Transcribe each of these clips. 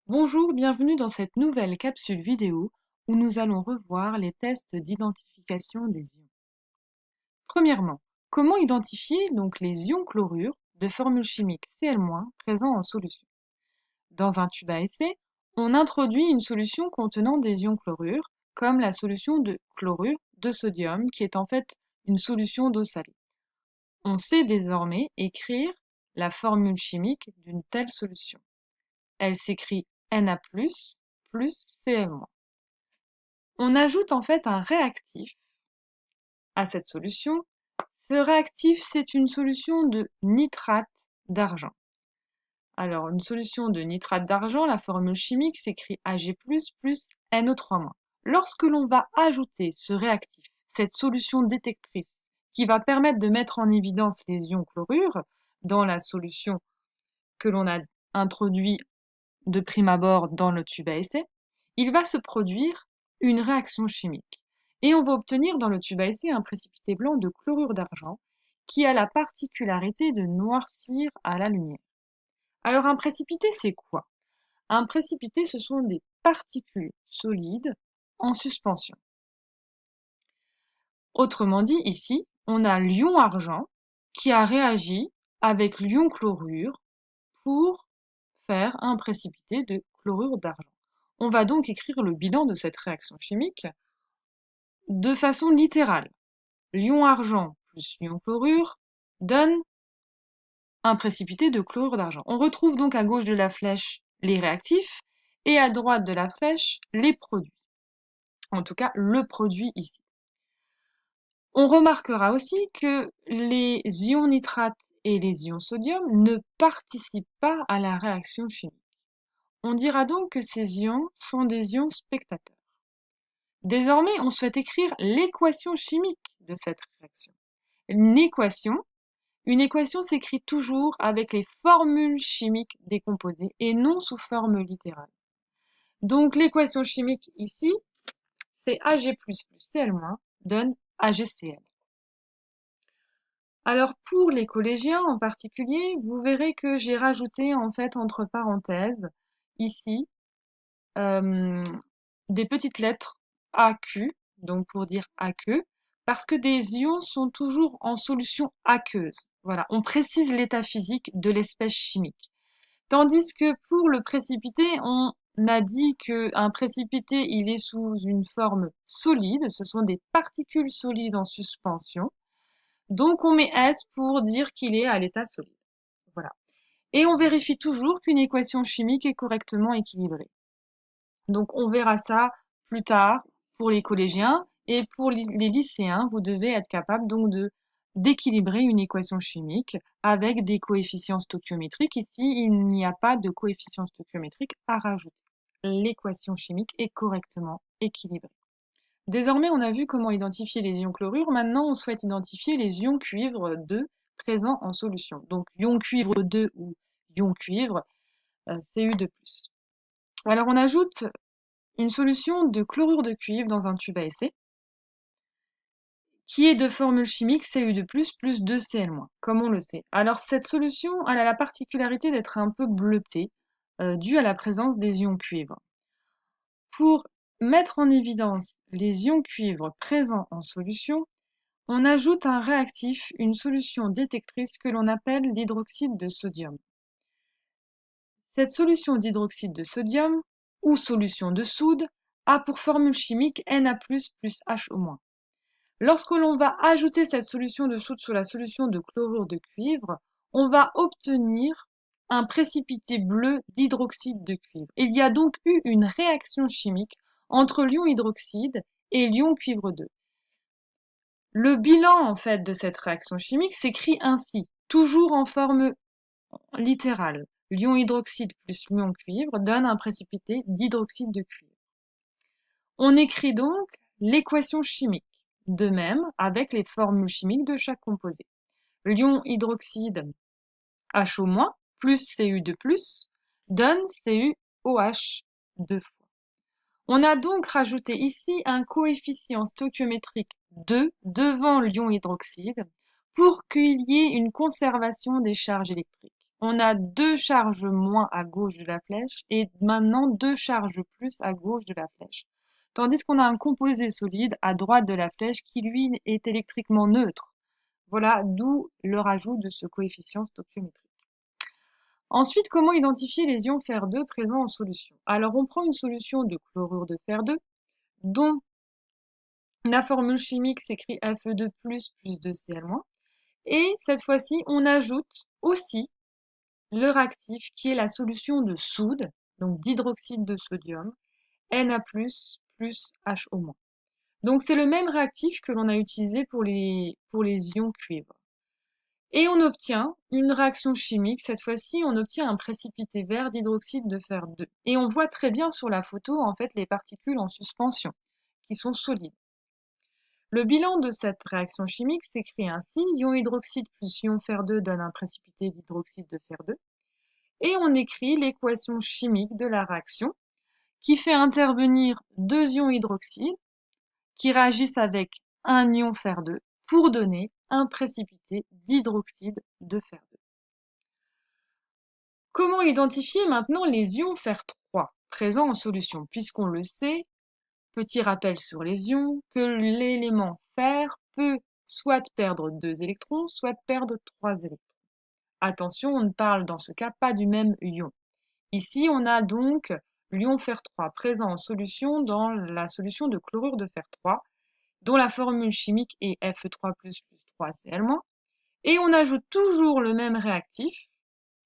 Bonjour, bienvenue dans cette nouvelle capsule vidéo où nous allons revoir les tests d'identification des ions. Premièrement, comment identifier donc les ions chlorure de formule chimique Cl- présents en solution? Dans un tube à essai, on introduit une solution contenant des ions chlorure, comme la solution de chlorure de sodium, qui est en fait une solution d'eau salée. On sait désormais écrire la formule chimique d'une telle solution. Elle s'écrit Na+, plus Cl-. On ajoute en fait un réactif à cette solution. Ce réactif, c'est une solution de nitrate d'argent. Alors, une solution de nitrate d'argent, la formule chimique s'écrit Ag+, plus NO3-. Lorsque l'on va ajouter ce réactif, cette solution détectrice, qui va permettre de mettre en évidence les ions chlorure dans la solution que l'on a introduit de prime abord dans le tube à essai, il va se produire une réaction chimique. Et on va obtenir dans le tube à essai un précipité blanc de chlorure d'argent qui a la particularité de noircir à la lumière. Alors un précipité, c'est quoi? Un précipité, ce sont des particules solides en suspension. Autrement dit, ici, on a l'ion argent qui a réagi avec l'ion chlorure pour faire un précipité de chlorure d'argent. On va donc écrire le bilan de cette réaction chimique de façon littérale. L'ion argent plus l'ion chlorure donne un précipité de chlorure d'argent. On retrouve donc à gauche de la flèche les réactifs et à droite de la flèche les produits. En tout cas, le produit ici. On remarquera aussi que les ions nitrate et les ions sodium ne participent pas à la réaction chimique. On dira donc que ces ions sont des ions spectateurs. Désormais, on souhaite écrire l'équation chimique de cette réaction. Une équation s'écrit toujours avec les formules chimiques des composés et non sous forme littérale. Donc l'équation chimique ici, c'est Ag++ plus Cl- donne AgCl. Alors pour les collégiens en particulier, vous verrez que j'ai rajouté en fait entre parenthèses ici euh, des petites lettres AQ, donc pour dire aqueux, parce que des ions sont toujours en solution aqueuse. Voilà, on précise l'état physique de l'espèce chimique. Tandis que pour le précipité, on a dit qu'un précipité, il est sous une forme solide, ce sont des particules solides en suspension. Donc on met S pour dire qu'il est à l'état solide. Voilà. Et on vérifie toujours qu'une équation chimique est correctement équilibrée. Donc on verra ça plus tard pour les collégiens et pour les lycéens, vous devez être capable donc d'équilibrer une équation chimique avec des coefficients stoichiométriques. Ici, il n'y a pas de coefficient stoichiométrique à rajouter. L'équation chimique est correctement équilibrée. Désormais, on a vu comment identifier les ions chlorure. Maintenant, on souhaite identifier les ions cuivre 2 présents en solution. Donc, ion cuivre 2 ou ion cuivre, Cu2+. Alors, on ajoute une solution de chlorure de cuivre dans un tube à essai qui est de formule chimique Cu2+, plus 2Cl-, comme on le sait. Alors cette solution, elle a la particularité d'être un peu bleutée, due à la présence des ions cuivre. Pour mettre en évidence les ions cuivre présents en solution, on ajoute un réactif, une solution détectrice que l'on appelle l'hydroxyde de sodium. Cette solution d'hydroxyde de sodium, ou solution de soude, a pour formule chimique Na+, plus HO-. Lorsque l'on va ajouter cette solution de soude sur la solution de chlorure de cuivre, on va obtenir un précipité bleu d'hydroxyde de cuivre. Il y a donc eu une réaction chimique entre l'ion hydroxyde et l'ion cuivre 2. Le bilan en fait de cette réaction chimique s'écrit ainsi, toujours en forme littérale. L'ion hydroxyde plus l'ion cuivre donne un précipité d'hydroxyde de cuivre. On écrit donc l'équation chimique, de même avec les formules chimiques de chaque composé. L'ion hydroxyde HO- plus Cu2+, donne CuOH 2 fois. On a donc rajouté ici un coefficient stoichiométrique 2 devant l'ion hydroxyde pour qu'il y ait une conservation des charges électriques. on a 2 charges moins à gauche de la flèche et maintenant 2 charges plus à gauche de la flèche. Tandis qu'on a un composé solide à droite de la flèche qui, lui, est électriquement neutre. Voilà, d'où le rajout de ce coefficient stoichiométrique. Ensuite, comment identifier les ions fer2 présents en solution? Alors, on prend une solution de chlorure de fer2, dont la formule chimique s'écrit Fe2+, plus 2Cl-. Et cette fois-ci, on ajoute aussi le réactif qui est la solution de soude, donc d'hydroxyde de sodium, Na+, plus HO-. Donc c'est le même réactif que l'on a utilisé pour les ions cuivre. Et on obtient une réaction chimique. Cette fois-ci, on obtient un précipité vert d'hydroxyde de fer2. Et on voit très bien sur la photo, en fait, les particules en suspension, qui sont solides. Le bilan de cette réaction chimique s'écrit ainsi: ion hydroxyde plus ion fer2 donne un précipité d'hydroxyde de fer2. Et on écrit l'équation chimique de la réaction, qui fait intervenir 2 ions hydroxyde qui réagissent avec un ion fer2 pour donner un précipité d'hydroxyde de fer2. Comment identifier maintenant les ions fer3 présents en solution? Puisqu'on le sait, petit rappel sur les ions, que l'élément fer peut soit perdre 2 électrons, soit perdre 3 électrons. Attention, on ne parle dans ce cas pas du même ion. Ici, on a donc l'ion fer3 présent en solution dans la solution de chlorure de fer3, dont la formule chimique est Fe3+, plus 3Cl-. Et on ajoute toujours le même réactif,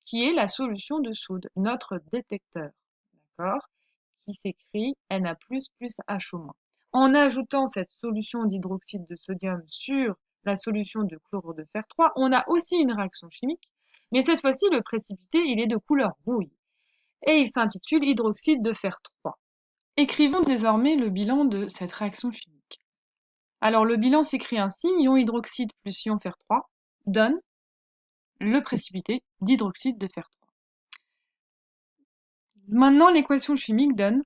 qui est la solution de soude, notre détecteur, d'accord, qui s'écrit Na+, plus HO-. En ajoutant cette solution d'hydroxyde de sodium sur la solution de chlorure de fer3, on a aussi une réaction chimique, mais cette fois-ci, le précipité, il est de couleur rouille, et il s'intitule hydroxyde de fer3. Écrivons désormais le bilan de cette réaction chimique. Alors le bilan s'écrit ainsi: ion hydroxyde plus ion fer3 donne le précipité d'hydroxyde de fer3. Maintenant, l'équation chimique donne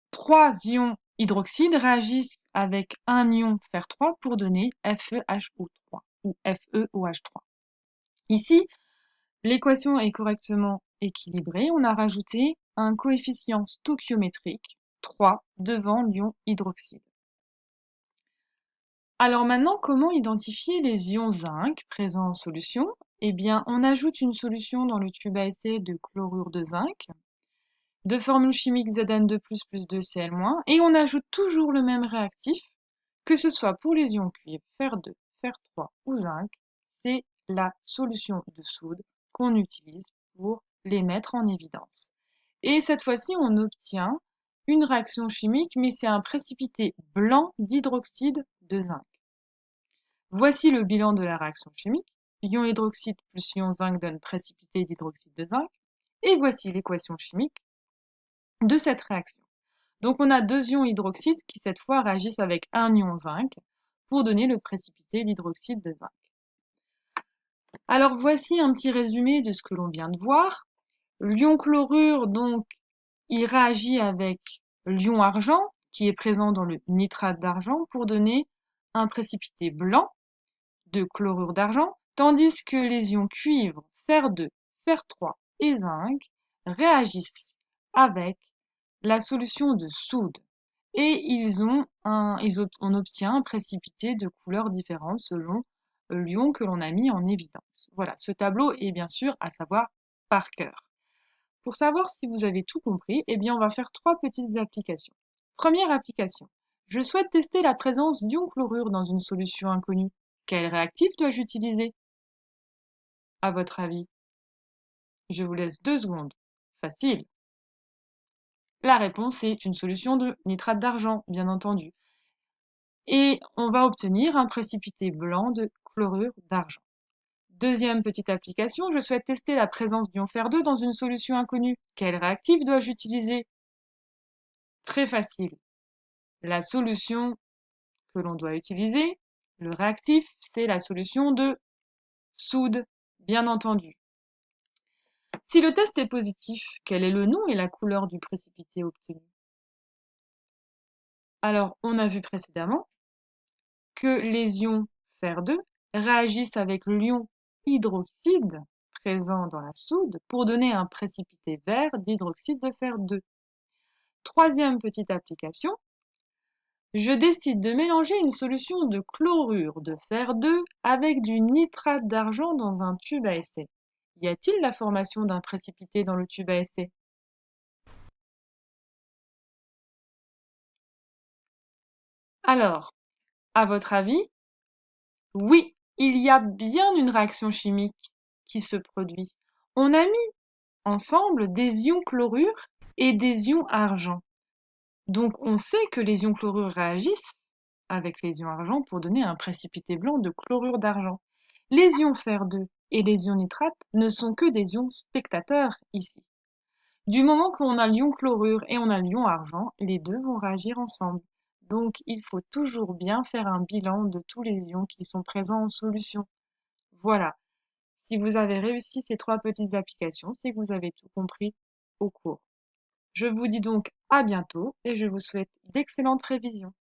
3 ions hydroxyde réagissent avec un ion fer3 pour donner FeHO3 ou FeOH3. Ici, l'équation est correctement équilibrée. On a rajouté un coefficient stoichiométrique 3 devant l'ion hydroxyde. Alors maintenant, comment identifier les ions zinc présents en solution? Eh bien, on ajoute une solution dans le tube à essai de chlorure de zinc, de formule chimique Zn2+, plus 2Cl-, et on ajoute toujours le même réactif, que ce soit pour les ions cuivre, fer2, fer3 ou zinc, c'est la solution de soude qu'on utilise pour les mettre en évidence. Et cette fois-ci, on obtient une réaction chimique, mais c'est un précipité blanc d'hydroxyde de zinc. Voici le bilan de la réaction chimique. Ion hydroxyde plus ion zinc donne précipité d'hydroxyde de zinc. Et voici l'équation chimique de cette réaction. Donc on a 2 ions hydroxyde qui cette fois réagissent avec un ion zinc pour donner le précipité d'hydroxyde de zinc. Alors voici un petit résumé de ce que l'on vient de voir. L'ion chlorure, donc, il réagit avec l'ion argent qui est présent dans le nitrate d'argent pour donner un précipité blanc de chlorure d'argent, tandis que les ions cuivre, fer2, fer3 et zinc réagissent avec la solution de soude et on obtient un précipité de couleurs différentes selon l'ion que l'on a mis en évidence. Voilà, ce tableau est bien sûr à savoir par cœur. Pour savoir si vous avez tout compris, eh bien on va faire 3 petites applications. Première application. Je souhaite tester la présence d'ion chlorure dans une solution inconnue. Quel réactif dois-je utiliser? À votre avis? Je vous laisse 2 secondes. Facile. La réponse est une solution de nitrate d'argent, bien entendu. Et on va obtenir un précipité blanc de chlorure d'argent. Deuxième petite application, je souhaite tester la présence d'ion fer2 dans une solution inconnue. Quel réactif dois-je utiliser? Très facile. La solution que l'on doit utiliser, le réactif, c'est la solution de soude, bien entendu. Si le test est positif, quel est le nom et la couleur du précipité obtenu? Alors, on a vu précédemment que les ions fer2 réagissent avec l'ion hydroxyde présents dans la soude pour donner un précipité vert d'hydroxyde de fer 2. Troisième petite application, je décide de mélanger une solution de chlorure de fer 2 avec du nitrate d'argent dans un tube à essai. Y a-t-il la formation d'un précipité dans le tube à essai? Alors, à votre avis, oui, il y a bien une réaction chimique qui se produit. On a mis ensemble des ions chlorure et des ions argent. Donc on sait que les ions chlorure réagissent avec les ions argent pour donner un précipité blanc de chlorure d'argent. Les ions fer2 et les ions nitrate ne sont que des ions spectateurs ici. Du moment qu'on a l'ion chlorure et on a l'ion argent, les deux vont réagir ensemble. Donc il faut toujours bien faire un bilan de tous les ions qui sont présents en solution. Voilà, si vous avez réussi ces trois petites applications, c'est que vous avez tout compris au cours. Je vous dis donc à bientôt et je vous souhaite d'excellentes révisions.